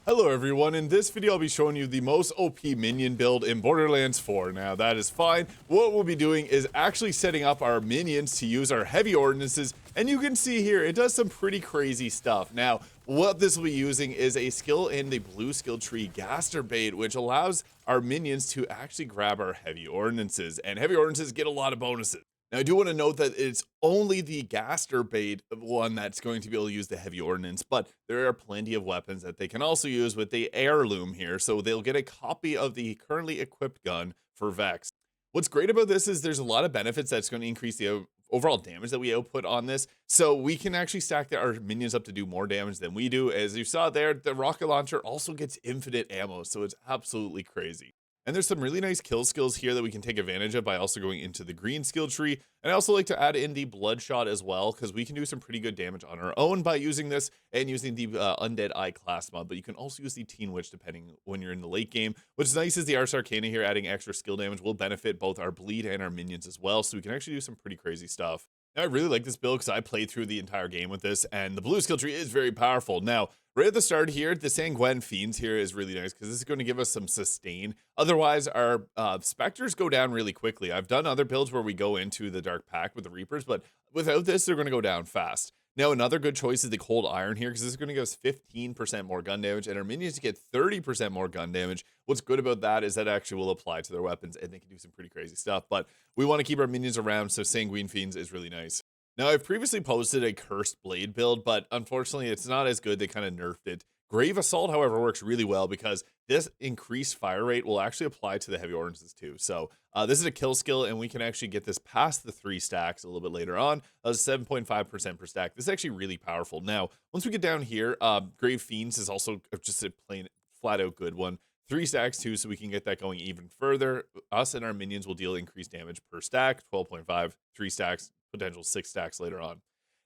Hello everyone, in this video I'll be showing you the most OP minion build in Borderlands 4. Now that is fine, what we'll be doing is actually setting up our minions to use our heavy ordnances, and you can see here it does some pretty crazy stuff. Now what this will be using is a skill in the blue skill tree, Gaster Bait, which allows our minions to actually grab our heavy ordnances, and heavy ordnances get a lot of bonuses. Now, I do want to note that it's only the Gaster Bait one that's going to be able to use the heavy ordnance, but there are plenty of weapons that they can also use with the heirloom here, so they'll get a copy of the currently equipped gun for Vex. What's great about this is there's a lot of benefits that's going to increase the overall damage that we output on this, so we can actually stack our minions up to do more damage than we do. As you saw there, the rocket launcher also gets infinite ammo, so it's absolutely crazy. And there's some really nice kill skills here that we can take advantage of by also going into the green skill tree. And I also like to add in the bloodshot as well, because we can do some pretty good damage on our own by using this and using the Undead Eye class mod. But you can also use the Teen Witch depending when you're in the late game. What's nice is the Ars Arcana here adding extra skill damage will benefit both our bleed and our minions as well. So we can actually do some pretty crazy stuff. Now, I really like this build because I played through the entire game with this, and the blue skill tree is very powerful. Now, right at the start here, the Sanguine Fiends here is really nice because this is going to give us some sustain. Otherwise, our Spectres go down really quickly. I've done other builds where we go into the Dark Pack with the Reapers, but without this, they're going to go down fast. Now, another good choice is the Cold Iron here, because this is going to give us 15% more gun damage, and our minions get 30% more gun damage. What's good about that is that actually will apply to their weapons, and they can do some pretty crazy stuff, but we want to keep our minions around, so Sanguine Fiends is really nice. Now, I've previously posted a Cursed Blade build, but unfortunately, it's not as good. They kind of nerfed it. Grave Assault, however, works really well because this increased fire rate will actually apply to the heavy ordnances too. So this is a kill skill, and we can actually get this past the 3 stacks a little bit later on. 7.5% per stack. This is actually really powerful. Now, once we get down here, Grave Fiends is also just a plain flat out good one. 3 stacks too, so we can get that going even further. Us and our minions will deal increased damage per stack, 12.5, 3 stacks, potential 6 stacks later on.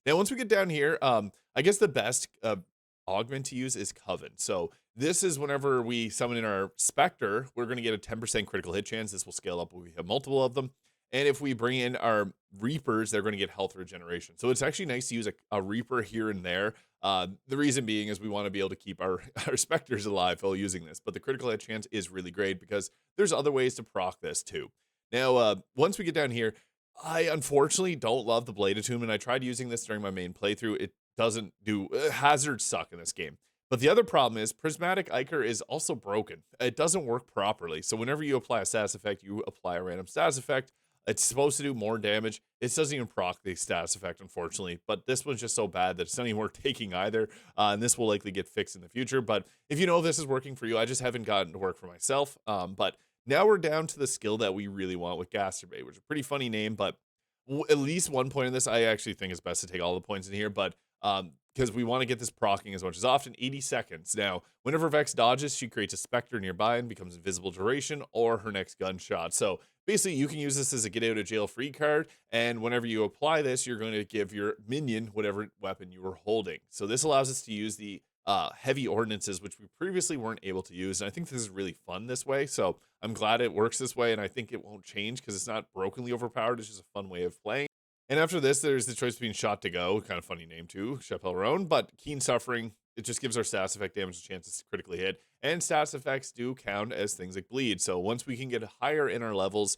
Now, once we get down here, I guess the best augment to use is Coven. So this is whenever we summon in our Spectre, we're going to get a 10% critical hit chance. This will scale up when we have multiple of them. And if we bring in our Reapers, they're going to get health regeneration. So it's actually nice to use a Reaper here and there. The reason being is we want to be able to keep our Spectres alive while using this. But the critical hit chance is really great because there's other ways to proc this too. Now, once we get down here, I unfortunately don't love the Blade Attunement. I tried using this during my main playthrough. It doesn't do, hazards suck in this game. But the other problem is Prismatic Ichor is also broken. It doesn't work properly. So whenever you apply a status effect, you apply a random status effect. It's supposed to do more damage. It doesn't even proc the status effect, unfortunately. But this one's just so bad that it's not even worth taking either. And this will likely get fixed in the future. But if you know if this is working for you, I just haven't gotten to work for myself. But now we're down to the skill that we really want with Gaster Bait, which is a pretty funny name, but at least one point in this, I actually think it's best to take all the points in here, but because we want to get this procking as much as often, 80 seconds. Now, whenever Vex dodges, she creates a Spectre nearby and becomes invisible duration or her next gunshot. So basically, you can use this as a get out of jail free card, and whenever you apply this, you're going to give your minion whatever weapon you were holding. So this allows us to use the heavy ordnances, which we previously weren't able to use. And I think this is really fun this way. So I'm glad it works this way. And I think it won't change because it's not brokenly overpowered. It's just a fun way of playing. And after this, there's the choice between Shot to Go, kind of funny name too, Chappelle Roan, but Keen Suffering. It just gives our status effect damage a chance to critically hit. And status effects do count as things like bleed. So once we can get higher in our levels,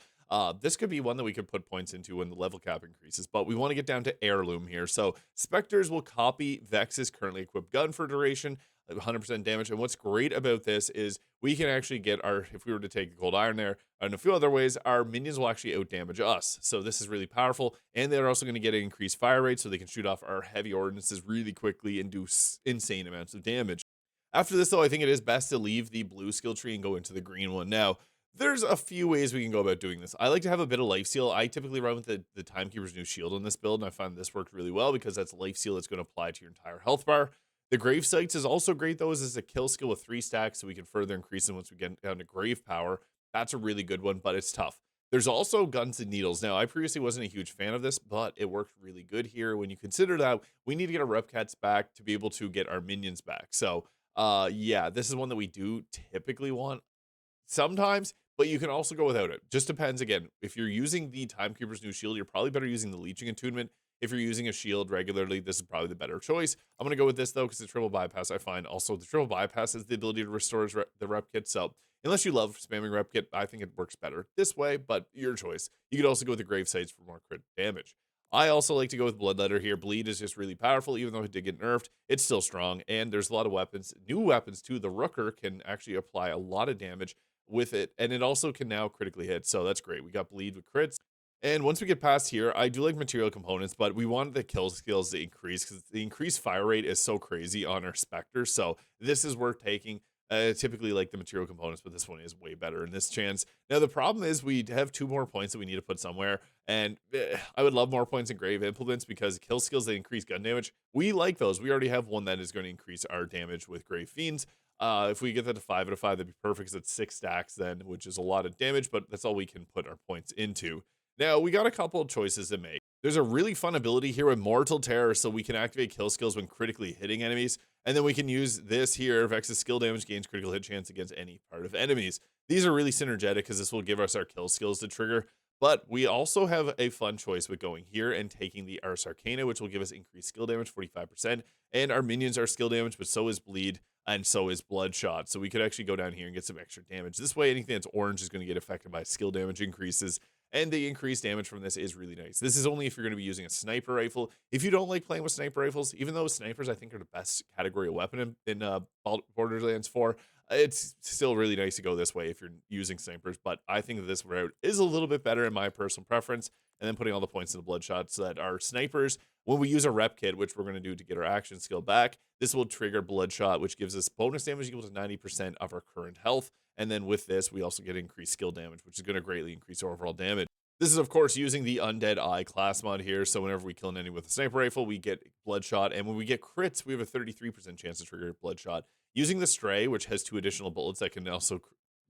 this could be one that we could put points into when the level cap increases, but we want to get down to heirloom here. So Spectres will copy Vex's currently equipped gun for duration, 100% damage. And what's great about this is we can actually get if we were to take the Cold Iron there, and a few other ways, our minions will actually out damage us. So this is really powerful. And they're also going to get an increased fire rate so they can shoot off our heavy ordnances really quickly and do insane amounts of damage. After this, though, I think it is best to leave the blue skill tree and go into the green one. Now, there's a few ways we can go about doing this. I like to have a bit of life seal. I typically run with the Timekeeper's New Shield on this build, and I find this worked really well because that's life seal that's going to apply to your entire health bar. The Grave Sights is also great, though, as a kill skill with 3 stacks, so we can further increase them once we get down to Grave Power. That's a really good one, but it's tough. There's also Guns and Needles. Now, I previously wasn't a huge fan of this, but it worked really good here. When you consider that, we need to get our Repkits back to be able to get our minions back. So, yeah, this is one that we do typically want sometimes, but you can also go without it. Just depends, again, if you're using the Timekeeper's New Shield, you're probably better using the Leeching Attunement. if you're using a shield regularly, this is probably the better choice. I'm going to go with this though, because the triple bypass, I find also the triple bypass has the ability to restore the Repkit. So unless you love spamming Repkit, I think it works better this way, but your choice. You could also go with the grave sites for more crit damage. I also like to go with Bloodletter here. Bleed is just really powerful, even though it did get nerfed. It's still strong, and there's a lot of weapons. New weapons, too. The Rooker can actually apply a lot of damage with it, and it also can now critically hit, so that's great. We got Bleed with crits. And once we get past here, I do like material components, but we wanted the kill skills to increase because the increased fire rate is so crazy on our Spectres, so this is worth taking. Typically like the material components, but this one is way better in this chance. Now, the problem is we have 2 more points that we need to put somewhere, and I would love more points in Grave Implements because kill skills that increase gun damage, we like those. We already have one that is going to increase our damage with Grave Fiends. If we get that to 5 out of 5, that'd be perfect because it's 6 stacks then, which is a lot of damage, but that's all we can put our points into. Now, we got a couple of choices to make. There's a really fun ability here with Mortal Terror, so we can activate kill skills when critically hitting enemies. And then we can use this here. Vex's skill damage gains critical hit chance against any part of enemies. These are really synergetic because this will give us our kill skills to trigger. But we also have a fun choice with going here and taking the Ars Arcana, which will give us increased skill damage, 45%. And our minions are skill damage, but so is Bleed, and so is Bloodshot. So we could actually go down here and get some extra damage. This way, anything that's orange is going to get affected by skill damage increases. And the increased damage from this is really nice. This is only if you're going to be using a sniper rifle. If you don't like playing with sniper rifles, even though snipers I think are the best category of weapon in Borderlands 4, it's still really nice to go this way if you're using snipers. But I think that this route is a little bit better in my personal preference. And then putting all the points in the Bloodshot so that our snipers, when we use a Repkit, which we're going to do to get our action skill back, this will trigger Bloodshot, which gives us bonus damage equal to 90% of our current health. And then with this, we also get increased skill damage, which is going to greatly increase our overall damage. This is, of course, using the Undead Eye class mod here, so whenever we kill an enemy with a sniper rifle, we get Bloodshot, and when we get crits, we have a 33% chance to trigger Bloodshot. Using the Stray, which has 2 additional bullets that can also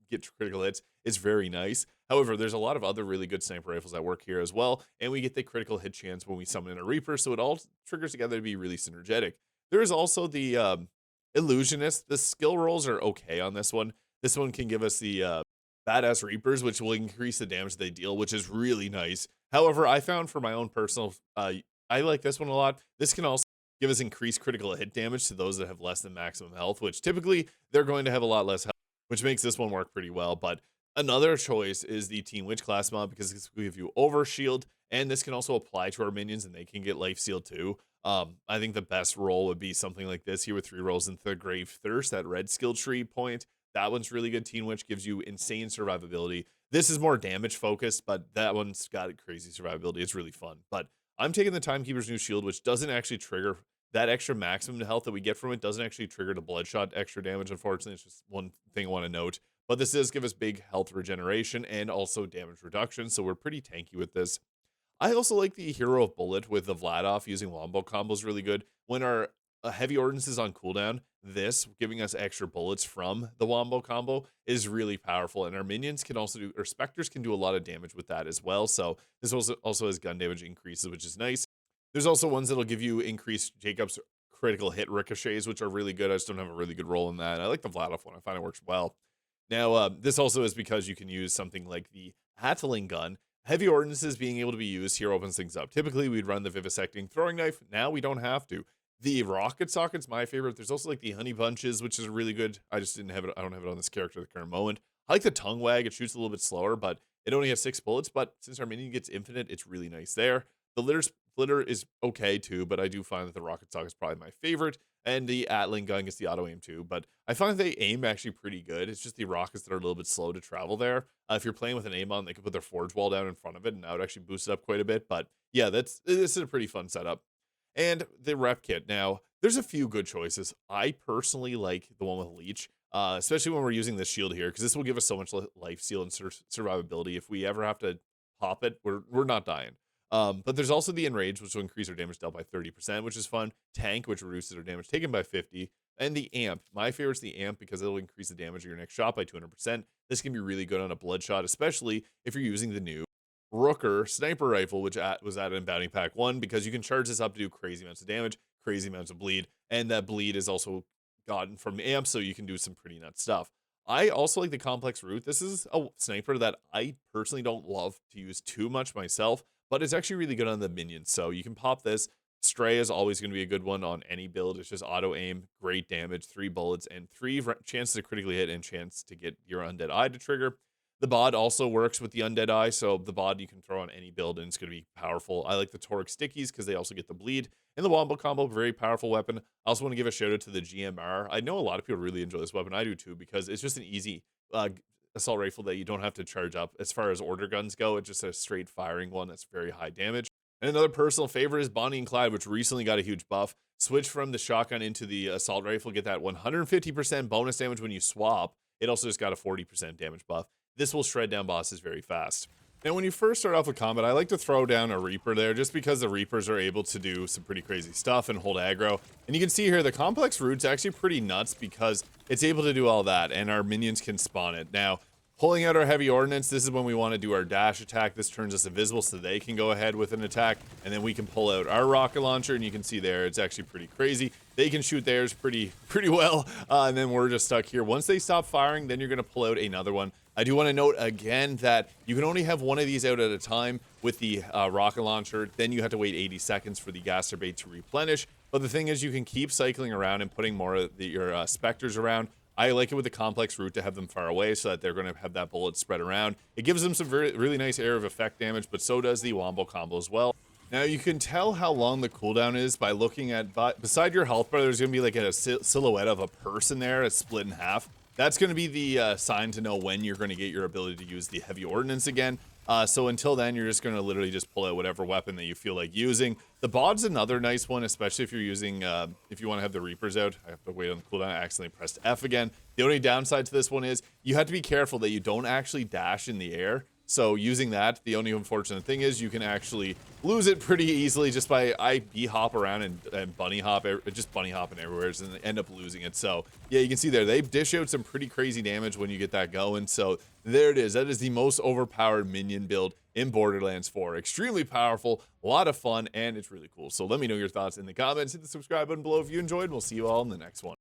get critical hits, is very nice. However, there's a lot of other really good sniper rifles that work here as well, and we get the critical hit chance when we summon in a Reaper, so it all triggers together to be really synergetic. There is also the Illusionist. The skill rolls are okay on this one. This one can give us the Badass Reapers, which will increase the damage they deal, which is really nice. However, I found for my own personal, I like this one a lot. This can also give us increased critical hit damage to those that have less than maximum health, which typically they're going to have a lot less health, which makes this one work pretty well. But another choice is the Teen Witch class mod because this will give you overshield, and this can also apply to our minions, and they can get life steal too. I think the best roll would be something like this here with 3 rolls into the Grave Thirst, that red skill tree point. That one's really good. Teen Witch gives you insane survivability. This is more damage focused, but that one's got crazy survivability. It's really fun. But I'm taking the Timekeeper's New Shield, which doesn't actually trigger that extra maximum health that we get from it. Doesn't actually trigger the Bloodshot extra damage, unfortunately. It's just one thing I want to note. But this does give us big health regeneration and also damage reduction, so we're pretty tanky with this. I also like the Hero of Bullet with the Vladoff using Wombo combos really good. When our heavy ordnance is on cooldown, this giving us extra bullets from the Wombo combo is really powerful. And our minions can also do, or Spectres can do a lot of damage with that as well. So this also has gun damage increases, which is nice. There's also ones that'll give you increased Jacob's critical hit ricochets, which are really good. I just don't have a really good role in that. I like the Vladoff one. I find it works well. Now, this also is because you can use something like the Hatling gun. Heavy ordinances being able to be used here opens things up. Typically, we'd run the Vivisecting Throwing Knife. Now we don't have to. The Rocket Socket's my favorite. There's also like the Honey Bunches, which is really good. I just didn't have it. I don't have it on this character at the current moment. I like the Tongue Wag. It shoots a little bit slower, but it only has 6 bullets. But since our minion gets infinite, it's really nice there. The Litter Splitter is okay too, but I do find that the Rocket Socket is probably my favorite. And the Atling gun gets the auto aim too, but I find they aim actually pretty good. It's just the rockets that are a little bit slow to travel there. If you're playing with an aim on, they could put their forge wall down in front of it, and that would actually boost it up quite a bit. But yeah, this is a pretty fun setup. And the Repkit. Now, there's a few good choices. I personally like the one with Leech, especially when we're using this shield here, because this will give us so much life steal and survivability. If we ever have to pop it, we're not dying. But there's also the Enrage, which will increase our damage dealt by 30%, which is fun. Tank, which reduces our damage taken by 50. And the Amp. My favorite's the Amp because it'll increase the damage of your next shot by 200%. This can be really good on a Bloodshot, especially if you're using the new Rooker sniper rifle, which was added in Bounty Pack 1, because you can charge this up to do crazy amounts of damage, crazy amounts of bleed, and that bleed is also gotten from Amp, so you can do some pretty nuts stuff. I also like the Complex Root. This is a sniper that I personally don't love to use too much myself, but it's actually really good on the minions. So you can pop this. Stray is always going to be a good one on any build. It's just auto aim, great damage, 3 bullets, and 3 chances to critically hit and chance to get your undead eye to trigger. The bod also works with the undead eye, so the bod you can throw on any build and it's going to be powerful. I like the toric stickies because they also get the bleed. And the wombo combo, very powerful weapon. I also want to give a shout out to the GMR. I know a lot of people really enjoy this weapon. I do too, because it's just an easy assault rifle that you don't have to charge up. As far as order guns go, it's just a straight firing one that's very high damage. And another personal favorite is Bonnie and Clyde, which recently got a huge buff. Switch from the shotgun into the assault rifle, get that 150% bonus damage when you swap. It also just got a 40% damage buff. This will shred down bosses very fast. Now, when you first start off with combat, I like to throw down a Reaper there, just because the Reapers are able to do some pretty crazy stuff and hold aggro. And you can see here, the complex route's actually pretty nuts because it's able to do all that, and our minions can spawn it. Now, pulling out our heavy ordnance, this is when we want to do our dash attack. This turns us invisible so they can go ahead with an attack, and then we can pull out our rocket launcher, and you can see there, it's actually pretty crazy. They can shoot theirs pretty well, and then we're just stuck here. Once they stop firing, then you're going to pull out another one. I do want to note again that you can only have one of these out at a time with the rocket launcher. Then you have to wait 80 seconds for the gaster bait to replenish. But the thing is, you can keep cycling around and putting more of your specters around. I like it with the complex route to have them far away so that they're going to have that bullet spread around. It gives them some really nice area of effect damage, but so does the wombo combo as well. Now, you can tell how long the cooldown is by looking at, beside your health bar, there's going to be like a silhouette of a person there. It's split in half. That's going to be the sign to know when you're going to get your ability to use the heavy ordnance again. So until then, you're just going to literally just pull out whatever weapon that you feel like using. The bod's another nice one, especially if you're using, if you want to have the Reapers out. I have to wait on the cooldown. I accidentally pressed F again. The only downside to this one is you have to be careful that you don't actually dash in the air. So using that, the only unfortunate thing is you can actually lose it pretty easily just by B-hop around and bunny hop, just bunny hopping everywhere and end up losing it. So yeah, you can see there, they dish out some pretty crazy damage when you get that going. So there it is. That is the most overpowered minion build in Borderlands 4. Extremely powerful, a lot of fun, and it's really cool. So let me know your thoughts in the comments. Hit the subscribe button below if you enjoyed. We'll see you all in the next one.